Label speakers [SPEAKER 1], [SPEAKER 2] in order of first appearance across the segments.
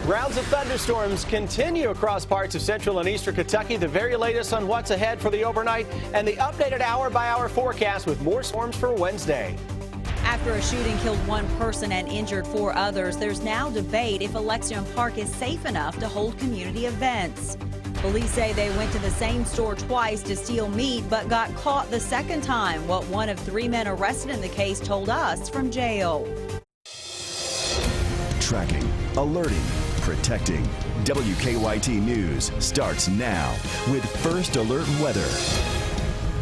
[SPEAKER 1] Rounds of thunderstorms continue across parts of central and eastern Kentucky. The very latest on what's ahead for the overnight and the updated hour-by-hour forecast with more storms for Wednesday.
[SPEAKER 2] After a shooting killed one person and injured 4 others, there's now debate if a Lexington park is safe enough to hold community events. Police say they went to the same store twice to steal meat, but got caught the second time. What one of 3 men arrested in the case told us from jail.
[SPEAKER 3] Tracking, alerting, protecting. WKYT News starts now with First Alert Weather.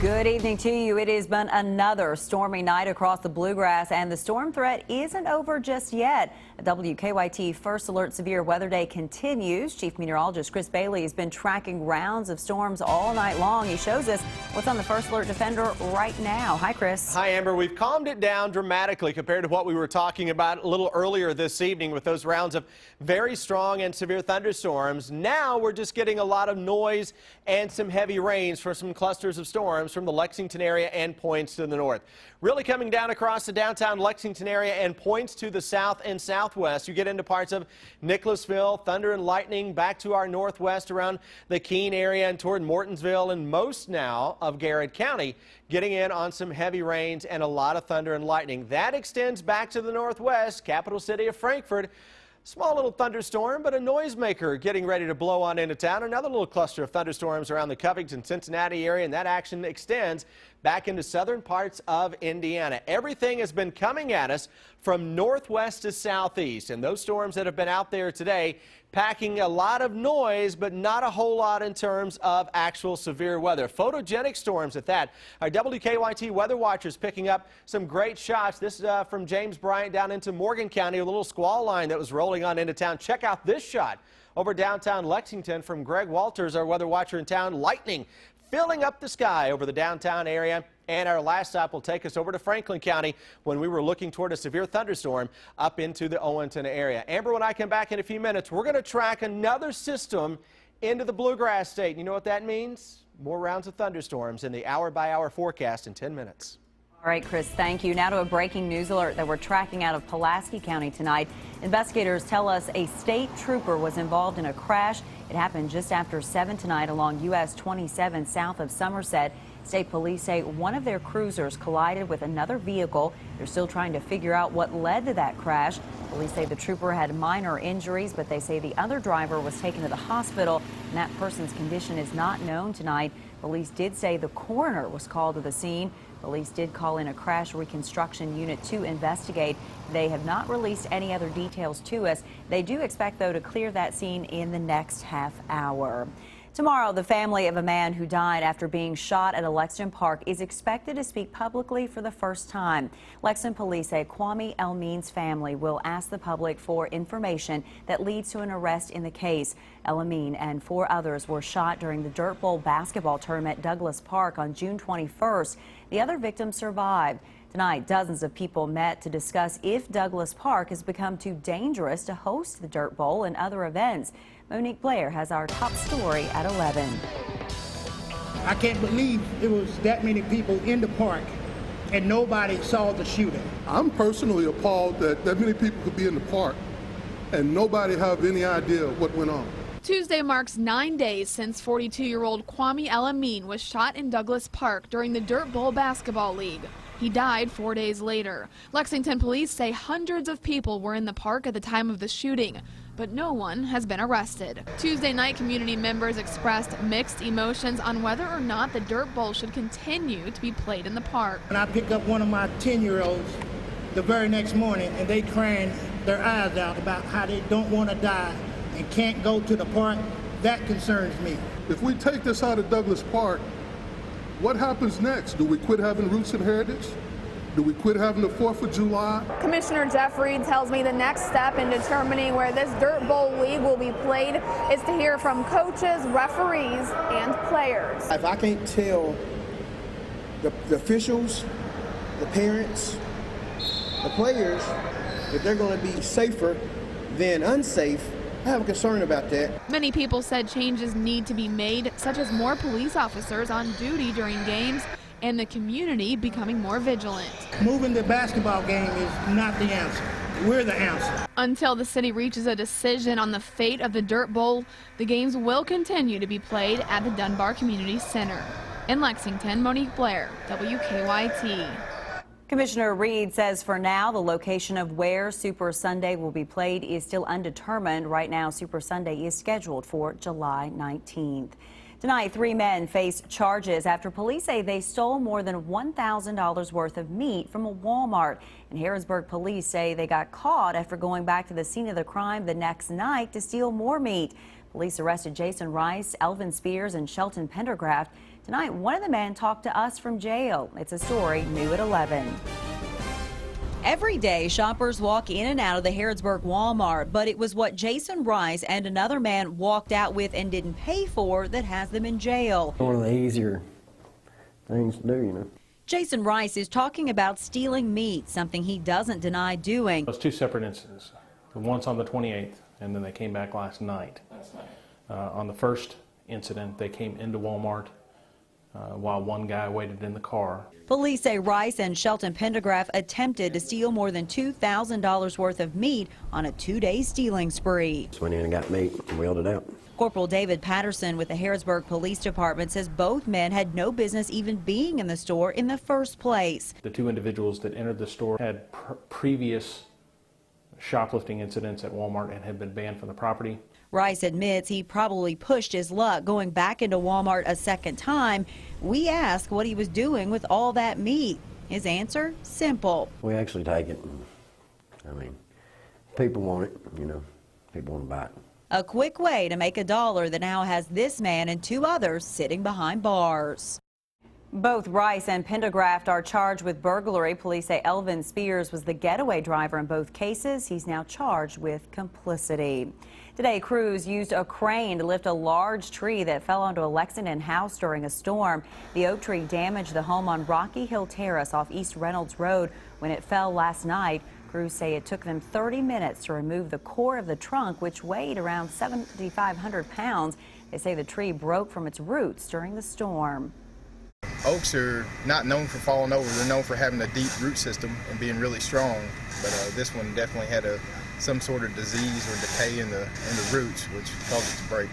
[SPEAKER 2] Good evening to you. It has been another stormy night across the Bluegrass, and the storm threat isn't over just yet. A WKYT First Alert Severe Weather Day continues. Chief Meteorologist Chris Bailey has been tracking rounds of storms all night long. He shows us what's on the First Alert Defender right now. Hi, Chris.
[SPEAKER 1] Hi, Amber. We've calmed it down dramatically compared to what we were talking about a little earlier this evening with those rounds of very strong and severe thunderstorms. Now we're just getting a lot of noise and some heavy rains for some clusters of storms from the Lexington area and points to the north. Really coming down across the downtown Lexington area and points to the south and southwest. You get into parts of Nicholasville, thunder and lightning back to our northwest around the Keene area and toward Mortonsville, and most now of Garrett County getting in on some heavy rains and a lot of thunder and lightning. That extends back to the northwest, capital city of Frankfort. Small little thunderstorm, but a noisemaker getting ready to blow on into town. Another little cluster of thunderstorms around the Covington, Cincinnati area, and that action extends back into southern parts of Indiana. Everything has been coming at us from northwest to southeast, and those storms that have been out there today packing a lot of noise, but not a whole lot in terms of actual severe weather. Photogenic storms at that. Our WKYT weather watchers picking up some great shots. This is from James Bryant down into Morgan County, a little squall line that was rolling on into town. Check out this shot over downtown Lexington from Greg Walters, our weather watcher in town. Lightning filling up the sky over the downtown area. And our last stop will take us over to Franklin County when we were looking toward a severe thunderstorm up into the Owenton area. Amber, when I come back in a few minutes, we're going to track another system into the Bluegrass state. You know what that means? More rounds of thunderstorms in the hour-by-hour forecast in 10 minutes.
[SPEAKER 2] All right, Chris, thank you. Now to a breaking news alert that we're tracking out of Pulaski County tonight. Investigators tell us a state trooper was involved in a crash. It happened just after 7 tonight along US 27 south of Somerset. State police say one of their cruisers collided with another vehicle. They're still trying to figure out what led to that crash. Police say the trooper had minor injuries, but they say the other driver was taken to the hospital, and that person's condition is not known tonight. Police did say the coroner was called to the scene. Police did call in a crash reconstruction unit to investigate. They have not released any other details to us. They do expect, though, to clear that scene in the next half hour. Tomorrow, the family of a man who died after being shot at a Lexington park is expected to speak publicly for the first time. Lexington police say Kwame El-Amin's family will ask the public for information that leads to an arrest in the case. El-Amin and 4 others were shot during the Dirt Bowl basketball tournament at Douglas Park on June 21st. The other victims survived. Tonight, dozens of people met to discuss if Douglas Park has become too dangerous to host the Dirt Bowl and other events. Monique Blair has our top story at 11.
[SPEAKER 4] I can't believe it was that many people in the park and nobody saw the shooting.
[SPEAKER 5] I'm personally appalled that many people could be in the park and nobody have any idea what went on.
[SPEAKER 6] Tuesday marks 9 days since 42-year-old Kwame El-Amin was shot in Douglas Park during the Dirt Bowl Basketball League. He died 4 days later. Lexington police say hundreds of people were in the park at the time of the shooting, but no one has been arrested. Tuesday night, community members expressed mixed emotions on whether or not the Dirt Bowl should continue to be played in the park.
[SPEAKER 4] When I pick up one of my 10-year-olds the very next morning and they crying their eyes out about how they don't want to die and can't go to the park, that concerns me.
[SPEAKER 5] If we take this out of Douglas Park, what happens next? Do we quit having roots and heritage? Do we quit having the 4th of July?
[SPEAKER 7] Commissioner Jeff Reed tells me the next step in determining where this Dirt Bowl League will be played is to hear from coaches, referees, and players.
[SPEAKER 8] If I can't tell the officials, the parents, the players, if they're going to be safer than unsafe, I have a concern about that.
[SPEAKER 6] Many people said changes need to be made, such as more police officers on duty during games and the community becoming more vigilant.
[SPEAKER 4] Moving the basketball game is not the answer. We're the answer.
[SPEAKER 6] Until the city reaches a decision on the fate of the Dirt Bowl, the games will continue to be played at the Dunbar Community Center. In Lexington, Monique Blair, WKYT.
[SPEAKER 2] Commissioner Reed says for now the location of where Super Sunday will be played is still undetermined. Right now, Super Sunday is scheduled for July 19th. Tonight, 3 men face charges after police say they stole more than $1,000 worth of meat from a Walmart. And Harrisburg police say they got caught after going back to the scene of the crime the next night to steal more meat. Police arrested Jason Rice, Elvin Spears, and Shelton Pendergraft. Tonight, one of the men talked to us from jail. It's a story new at 11. Every day, shoppers walk in and out of the Harrisburg Walmart, but it was what Jason Rice and another man walked out with and didn't pay for that has them in jail.
[SPEAKER 9] One of the easier things to do, you know.
[SPEAKER 2] Jason Rice is talking about stealing meat, something he doesn't deny doing.
[SPEAKER 10] Those 2 separate incidents. The once on the 28th, and then they came back last night. On the first incident, they came into Walmart while one guy waited in the car.
[SPEAKER 2] Police say Rice and Shelton Pendergraft attempted to steal more than $2,000 worth of meat on a 2-day stealing spree.
[SPEAKER 9] Just went in and got meat and wheeled it out.
[SPEAKER 2] Corporal David Patterson with the Harrisburg Police Department says both men had no business even being in the store in the first place.
[SPEAKER 10] The 2 individuals that entered the store had previous shoplifting incidents at Walmart and had been banned from the property.
[SPEAKER 2] Rice admits he probably pushed his luck going back into Walmart a second time. We asked what he was doing with all that meat. His answer, simple.
[SPEAKER 9] We actually take it. I mean, people want it, you know, people want to buy it.
[SPEAKER 2] A quick way to make $1 that now has this man and 2 others sitting behind bars. Both Rice and Pendergraft are charged with burglary. Police say Elvin Spears was the getaway driver in both cases. He's now charged with complicity. Today, crews used a crane to lift a large tree that fell onto a Lexington house during a storm. The oak tree damaged the home on Rocky Hill Terrace off East Reynolds Road when it fell last night. Crews say it took them 30 minutes to remove the core of the trunk, which weighed around 7,500 pounds. They say the tree broke from its roots during the storm.
[SPEAKER 11] Oaks are not known for falling over. They're known for having a deep root system and being really strong. But this one definitely had some sort of disease or decay in the roots, which caused it to break.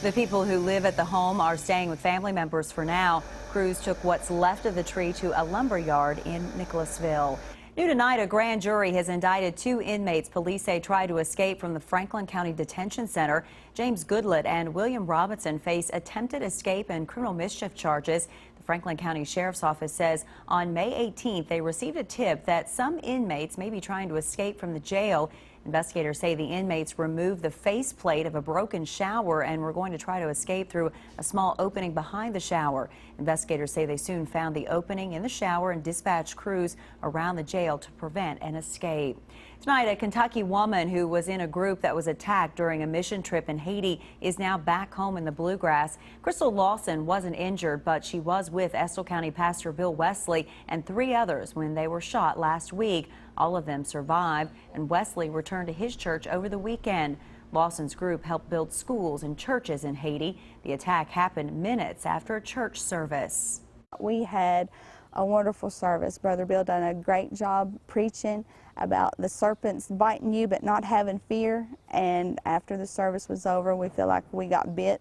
[SPEAKER 2] The people who live at the home are staying with family members for now. Crews took what's left of the tree to a lumber yard in Nicholasville. New tonight, a grand jury has indicted 2 inmates police say tried to escape from the Franklin County Detention Center. James Goodlett and William Robinson face attempted escape and criminal mischief charges. The Franklin County Sheriff's Office says on May 18th they received a tip that some inmates may be trying to escape from the jail. Investigators say the inmates removed the faceplate of a broken shower and were going to try to escape through a small opening behind the shower. Investigators say they soon found the opening in the shower and dispatched crews around the jail to prevent an escape. Tonight, a Kentucky woman who was in a group that was attacked during a mission trip in Haiti is now back home in the Bluegrass. Crystal Lawson wasn't injured, but she was with Estill County Pastor Bill Wesley and 3 others when they were shot last week. All of them survived, and Wesley returned to his church over the weekend. Lawson's group helped build schools and churches in Haiti. The attack happened minutes after a church service.
[SPEAKER 12] We had a wonderful service. Brother Bill done a great job preaching about the serpents biting you but not having fear, and after the service was over we feel like we got bit.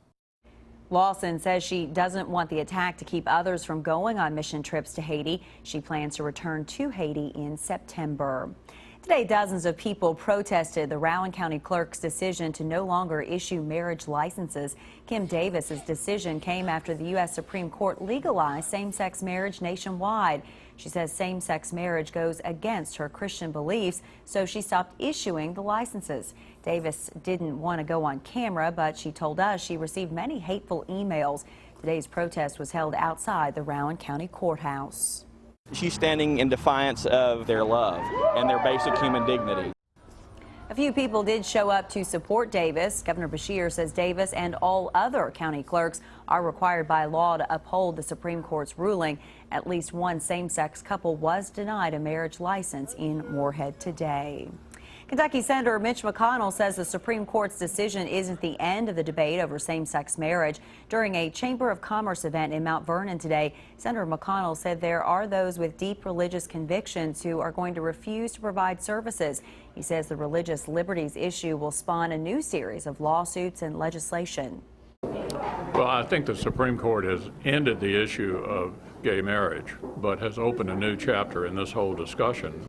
[SPEAKER 2] Lawson says she doesn't want the attack to keep others from going on mission trips to Haiti. She plans to return to Haiti in September. Today, dozens of people protested the Rowan County clerk's decision to no longer issue marriage licenses. Kim Davis's decision came after the U.S. Supreme Court legalized same-sex marriage nationwide. She says same-sex marriage goes against her Christian beliefs, so she stopped issuing the licenses. Davis didn't want to go on camera, but she told us she received many hateful emails. Today's protest was held outside the Rowan County Courthouse.
[SPEAKER 13] She's standing in defiance of their love and their basic human dignity.
[SPEAKER 2] A few people did show up to support Davis. Governor Beshear says Davis and all other county clerks are required by law to uphold the Supreme Court's ruling. At least one same-sex couple was denied a marriage license in Moorhead today. Kentucky Senator Mitch McConnell says the Supreme Court's decision isn't the end of the debate over same-sex marriage. During a Chamber of Commerce event in Mount Vernon today, Senator McConnell said there are those with deep religious convictions who are going to refuse to provide services. He says the religious liberties issue will spawn a new series of lawsuits and legislation.
[SPEAKER 14] Well, I think the Supreme Court has ended the issue of gay marriage, but has opened a new chapter in this whole discussion.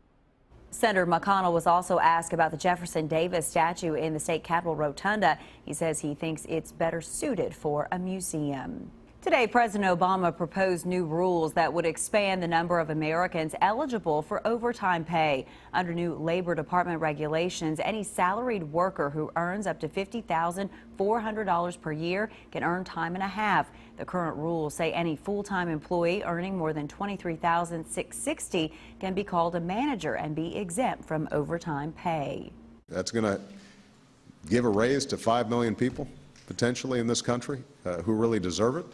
[SPEAKER 2] Senator McConnell was also asked about the Jefferson Davis statue in the state capitol rotunda. He says he thinks it's better suited for a museum. Today, President Obama proposed new rules that would expand the number of Americans eligible for overtime pay. Under new Labor Department regulations, any salaried worker who earns up to $50,400 per year can earn time and a half. The current rules say any full-time employee earning more than $23,660 can be called a manager and be exempt from overtime pay.
[SPEAKER 15] That's going to give a raise to 5 million people potentially in this country who really deserve it.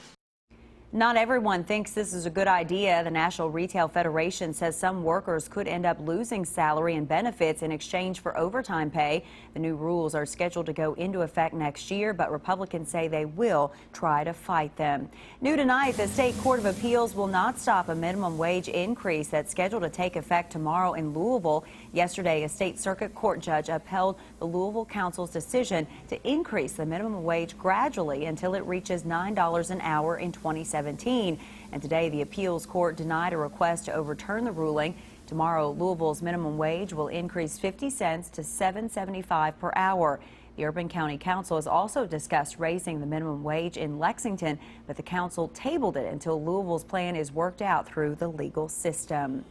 [SPEAKER 2] Not everyone thinks this is a good idea. The National Retail Federation says some workers could end up losing salary and benefits in exchange for overtime pay. The new rules are scheduled to go into effect next year, but Republicans say they will try to fight them. New tonight, the State Court of Appeals will not stop a minimum wage increase that's scheduled to take effect tomorrow in Louisville. Yesterday, a state circuit court judge upheld the Louisville Council's decision to increase the minimum wage gradually until it reaches $9 an hour in 2017. And today, the appeals court denied a request to overturn the ruling. Tomorrow, Louisville's minimum wage will increase 50 cents to $7.75 per hour. The Urban County Council has also discussed raising the minimum wage in Lexington, but the council tabled it until Louisville's plan is worked out through the legal system.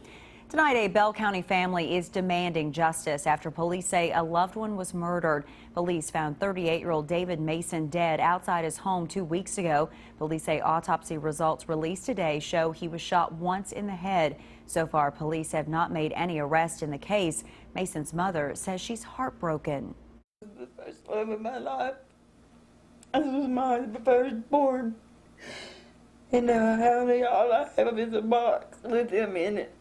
[SPEAKER 2] Tonight, a Bell County family is demanding justice after police say a loved one was murdered. Police found 38-year-old David Mason dead outside his home 2 weeks ago. Police say autopsy results released today show he was shot once in the head. So far, police have not made any arrests in the case. Mason's mother says she's heartbroken.
[SPEAKER 16] The first love of my life. This was my firstborn. And now all I have is a box with him in it.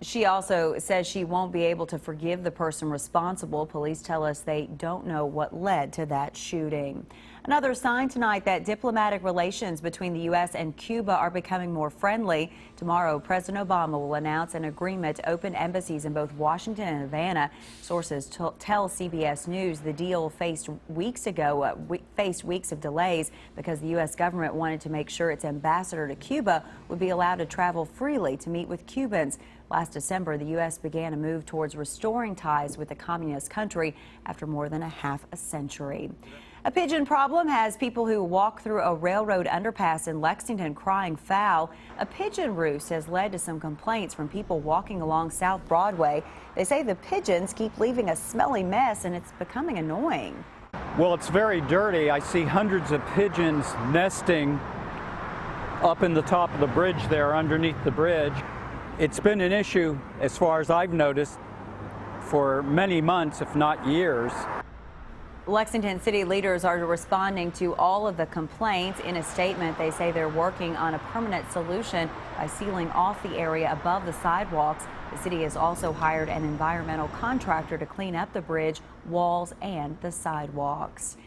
[SPEAKER 2] She also says she won't be able to forgive the person responsible. Police tell us they don't know what led to that shooting. Another sign tonight that diplomatic relations between the U.S. and Cuba are becoming more friendly. Tomorrow, President Obama will announce an agreement to open embassies in both Washington and Havana. Sources tell CBS News the deal faced weeks of delays because the U.S. government wanted to make sure its ambassador to Cuba would be allowed to travel freely to meet with Cubans. Last December, the U.S. began a move towards restoring ties with the communist country after more than a half a century. A pigeon problem has people who walk through a railroad underpass in Lexington crying foul. A pigeon roost has led to some complaints from people walking along South Broadway. They say the pigeons keep leaving a smelly mess and it's becoming annoying.
[SPEAKER 17] Well, it's very dirty. I see hundreds of pigeons nesting up in the top of the bridge there, underneath the bridge. It's been an issue, as far as I've noticed, for many months, if not years.
[SPEAKER 2] Lexington city leaders are responding to all of the complaints. In a statement, they say they're working on a permanent solution by sealing off the area above the sidewalks. The city has also hired an environmental contractor to clean up the bridge, walls, and the sidewalks.